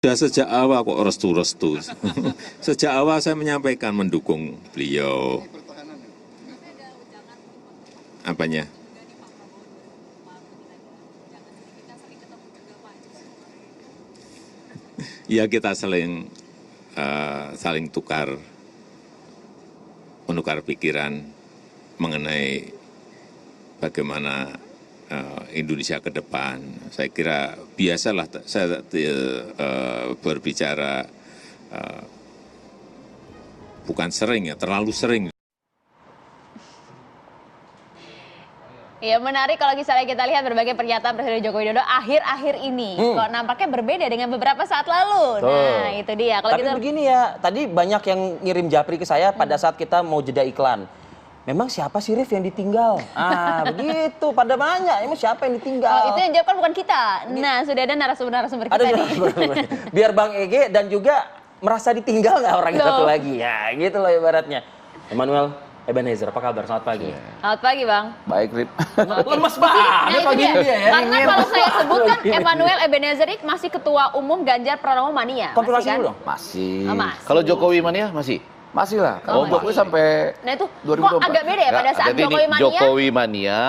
Sudah sejak awal kok restu-restu. Sejak awal saya menyampaikan mendukung beliau. Apanya? Ya kita saling menukar pikiran mengenai bagaimana Indonesia ke depan. Saya kira biasalah saya berbicara bukan sering ya, terlalu sering. Ya menarik kalau misalnya kita lihat berbagai pernyataan Presiden Joko Widodo akhir-akhir ini. Kok nampaknya berbeda dengan beberapa saat lalu. Nah itu dia. Kalau Tapi begini ya, tadi banyak yang ngirim japri ke saya pada saat kita mau jeda iklan. Memang siapa sih Rif yang ditinggal? Begitu, pada banyak. Emang siapa yang ditinggal? itu yang jawab kan bukan kita. Nah sudah ada narasumber kita nih. Biar Bang Ege dan juga merasa ditinggal nggak orang yang satu lagi. Ya gitu loh ibaratnya. Emmanuel Ebenezer, apa kabar? Selamat pagi. Selamat pagi Bang. Baik, Rip. Lemes banget pagi ini ya. Karena kalau saya sebutkan Emmanuel Ebenezer masih Ketua Umum Ganjar Pranowo Mania. Konfirmasi kan? dulu dong. Masih. Oh, masih. Kalau Jokowi Mania masih? Masih lah. Kalau Jokowi sampai Nah itu 2024. kok agak beda ya pada saat Jadi Jokowi ini Mania. Jokowi Mania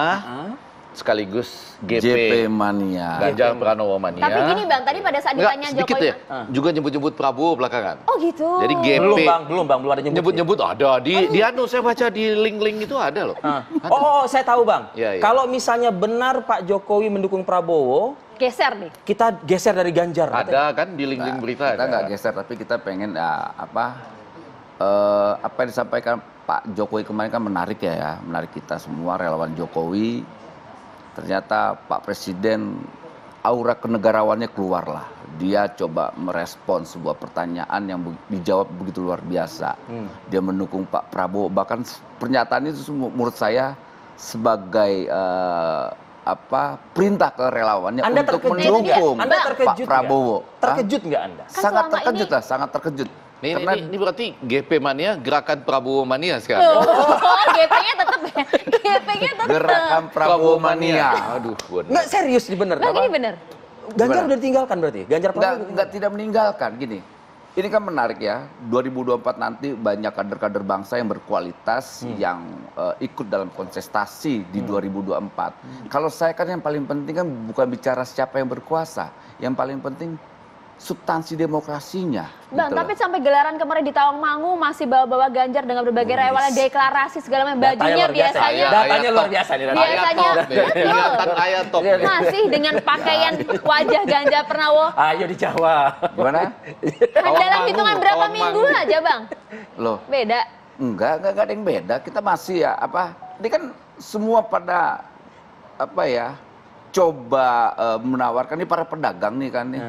sekaligus JP GP Mania. Ganjar Pranowo Mania. Tapi gini Bang, tadi pada saat Enggak, ditanya sedikit Jokowi. ya. Juga nyebut-nyebut Prabowo belakangan. Oh gitu. Jadi GP Belum bang, belum ada nyebut-nyebut ada di anu saya baca di link-link itu ada loh. Oh, saya tahu bang. Iya, iya. Kalau misalnya benar Pak Jokowi mendukung Prabowo, Geser nih. kita geser dari Ganjar. Ada kan di link-link berita Kita ada. nggak geser, tapi kita pengen apa yang disampaikan Pak Jokowi kemarin kan menarik ya, menarik kita semua relawan Jokowi. Ternyata Pak Presiden aura kenegarawannya keluar lah. Dia coba merespon sebuah pertanyaan yang dijawab begitu luar biasa. Dia mendukung Pak Prabowo. Bahkan pernyataan itu menurut saya sebagai perintah ke relawannya Anda untuk terkejut mendukung nggak? Anda Pak terkejut Prabowo. nggak? Terkejut nggak Anda? Kan Sangat selama terkejut ini- lah, sangat terkejut. Ini berarti GP Mania gerakan Prabowo Mania sekarang. Oh, GP-nya tetap ya. GP-nya tetap. Gerakan Prabowo Mania. Aduh, Nggak serius nih bener. Bang ini bener. Ganjar Gimana? udah ditinggalkan berarti? Ganjar Pranowo? Nggak tidak meninggalkan gini. Ini kan menarik ya. 2024 nanti banyak kader-kader bangsa yang berkualitas yang ikut dalam kontestasi di 2024. Kalau saya kan yang paling penting kan bukan bicara siapa yang berkuasa. Yang paling penting substansi demokrasinya. Bang, gitu tapi loh. sampai gelaran kemarin di Tawangmangu masih bawa-bawa Ganjar dengan berbagai rewelnya deklarasi segala macam. Bajunya biasanya Datanya luar biasa nih. biasanya Kelihatan ayat top. masih dengan pakaian wajah Ganjar Pranowo. Ayo dijawab. Gimana? Dalam hitungan berapa minggu aja, Bang? Loh, Beda. enggak ada yang beda. Kita masih ya ini kan semua pada coba menawarkan ini para pedagang nih kan nih.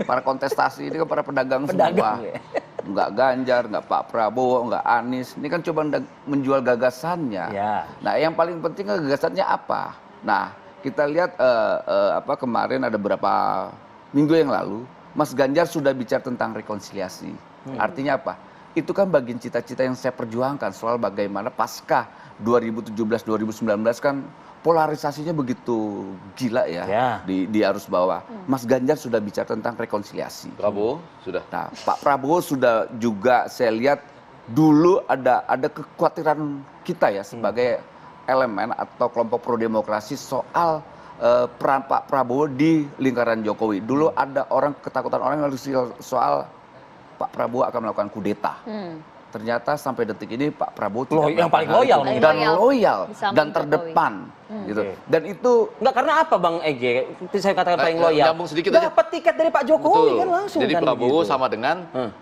Para kontestasi ini kan para pedagang semua. ya? Enggak Ganjar, enggak Pak Prabowo, enggak Anies. Ini kan coba menjual gagasannya. Ya. Nah, yang paling penting gagasannya apa? Nah, kita lihat kemarin ada beberapa minggu yang lalu Mas Ganjar sudah bicara tentang rekonsiliasi. Artinya apa? Itu kan bagian cita-cita yang saya perjuangkan soal bagaimana pasca 2017-2019 kan polarisasinya begitu gila ya, Ya. di arus bawah. Mas Ganjar sudah bicara tentang rekonsiliasi. Prabowo sudah. Nah, Pak Prabowo sudah juga saya lihat dulu ada kekhawatiran kita ya sebagai elemen atau kelompok pro demokrasi soal peran Pak Prabowo di lingkaran Jokowi. Dulu ada ketakutan orang soal Pak Prabowo akan melakukan kudeta. Ternyata sampai detik ini Pak Prabowo Yang paling loyal nih. dan loyal Di samping dan Jokowi. terdepan gitu. Oke. Dan itu Enggak, karena apa Bang Ege? Itu saya katakan paling loyal. Nyambung sedikit aja. Dapat tiket dari Pak Jokowi kan langsung Jadi kan Prabowo begitu. sama dengan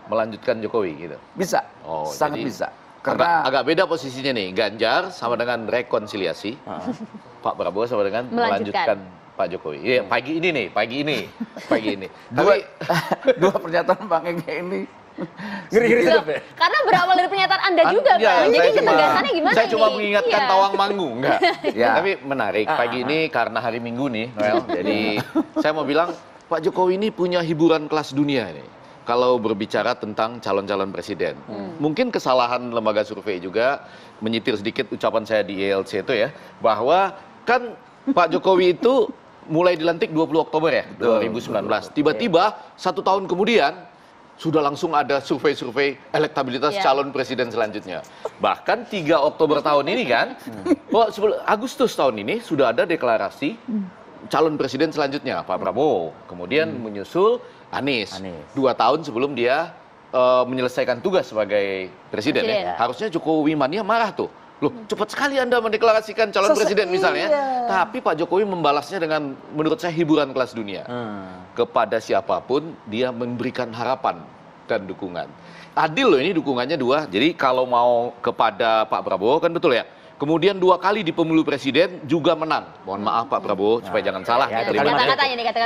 melanjutkan Jokowi gitu. bisa, Oh, sangat jadi bisa. Agak beda posisinya nih. Ganjar sama dengan rekonsiliasi. Pak Prabowo sama dengan Melanjutkan. melanjutkan Pak Jokowi. Iya, pagi ini. dua, Tapi dua pernyataan Bang Ege ini Ngeri-ngeri Loh, tetap ya? karena berawal dari pernyataan Anda juga, Iya, Bang. Jadi saya cuma- ketegasannya gimana Saya cuma ini? mengingatkan Iya. Tawangmangu, enggak. Ya. Tapi menarik, pagi ini karena hari Minggu nih, Noel. Jadi saya mau bilang, Pak Jokowi ini punya hiburan kelas dunia ini. Kalau berbicara tentang calon-calon presiden. Mungkin kesalahan lembaga survei juga, menyitir sedikit ucapan saya di ELC itu ya, bahwa kan Pak Jokowi itu mulai dilantik 20 Oktober ya, 2019. Tiba-tiba 1 tahun kemudian sudah langsung ada survei-survei elektabilitas calon presiden selanjutnya. Bahkan 3 Oktober tahun ini kan, Agustus tahun ini sudah ada deklarasi calon presiden selanjutnya, Pak Prabowo. Kemudian menyusul Anies. 2 tahun sebelum dia menyelesaikan tugas sebagai presiden. Ya. Harusnya Jokowi mania marah tuh. Loh, cepat sekali Anda mendeklarasikan calon presiden misalnya. Tapi Pak Jokowi membalasnya dengan menurut saya hiburan kelas dunia. Kepada siapapun dia memberikan harapan dan dukungan. Adil loh ini dukungannya 2. Jadi kalau mau kepada Pak Prabowo kan betul ya. Kemudian 2 kali di pemilu presiden juga menang. Mohon maaf Pak Prabowo supaya jangan salah.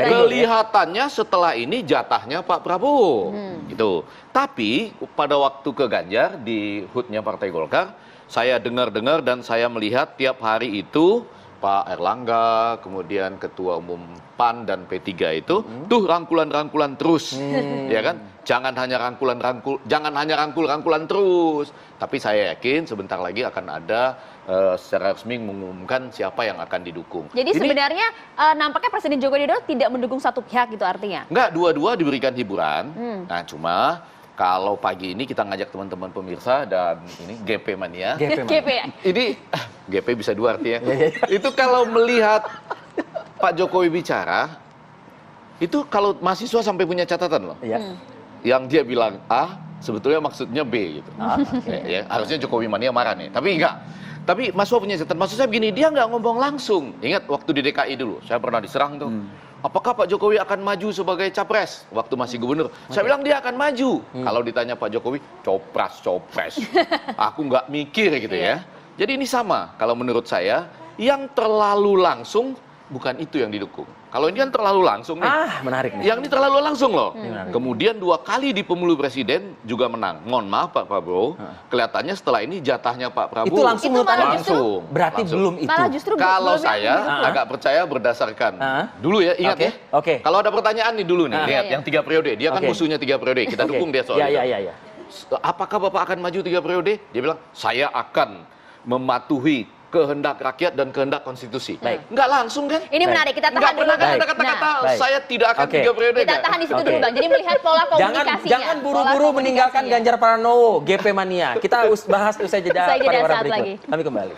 Kelihatannya setelah ini jatahnya Pak Prabowo. Gitu. Tapi pada waktu ke Ganjar di HUT-nya Partai Golkar, saya dengar-dengar dan saya melihat tiap hari itu Pak Erlangga, kemudian Ketua Umum PAN dan P3 itu tuh rangkulan-rangkulan terus, ya kan? Jangan hanya rangkul-rangkulan terus. Tapi saya yakin sebentar lagi akan ada secara resmi mengumumkan siapa yang akan didukung. Jadi sebenarnya nampaknya Presiden Joko Widodo tidak mendukung satu pihak gitu artinya? Enggak, dua-dua diberikan hiburan. Nah cuma kalau pagi ini kita ngajak teman-teman pemirsa dan ini GP Mania. Ini GP bisa 2 artinya. Itu kalau melihat Pak Jokowi bicara, itu kalau mahasiswa sampai punya catatan loh. Yang dia bilang A, sebetulnya maksudnya B gitu. Ya, harusnya Jokowi Mania marah nih, tapi enggak. Tapi mahasiswa punya catatan. Maksud saya begini, dia nggak ngomong langsung. Ingat waktu di DKI dulu, saya pernah diserang tuh. Apakah Pak Jokowi akan maju sebagai capres waktu masih gubernur? Saya bilang dia akan maju. Kalau ditanya Pak Jokowi, copras. Aku nggak mikir gitu ya. Jadi ini sama, kalau menurut saya, yang terlalu langsung bukan itu yang didukung. Kalau ini kan terlalu langsung nih. Menarik nih. Yang ini terlalu langsung loh. Kemudian 2 kali di pemilu presiden juga menang. Mohon maaf Pak Prabowo, kelihatannya setelah ini jatahnya Pak Prabowo. Itu langsung menurut Anda? Langsung. Berarti belum itu. Malah justru kalau saya agak percaya berdasarkan dulu ya, ingat ya. Kalau ada pertanyaan nih dulu nih, lihat yang 3 periode. Dia kan musuhnya 3 periode. Kita dukung dia soal itu. Apakah Bapak akan maju 3 periode? Dia bilang, saya akan mematuhi kehendak rakyat dan kehendak konstitusi. Nggak langsung kan? Ini menarik, kita tahan dulu. Ada kata-kata saya tidak akan 3 periode. Kita tahan di situ dulu Bang. Jadi melihat pola komunikasinya. Jangan buru-buru meninggalkan Ganjar Pranowo, GP Mania. Kita bahas usai jeda pada orang berikut. Kami kembali.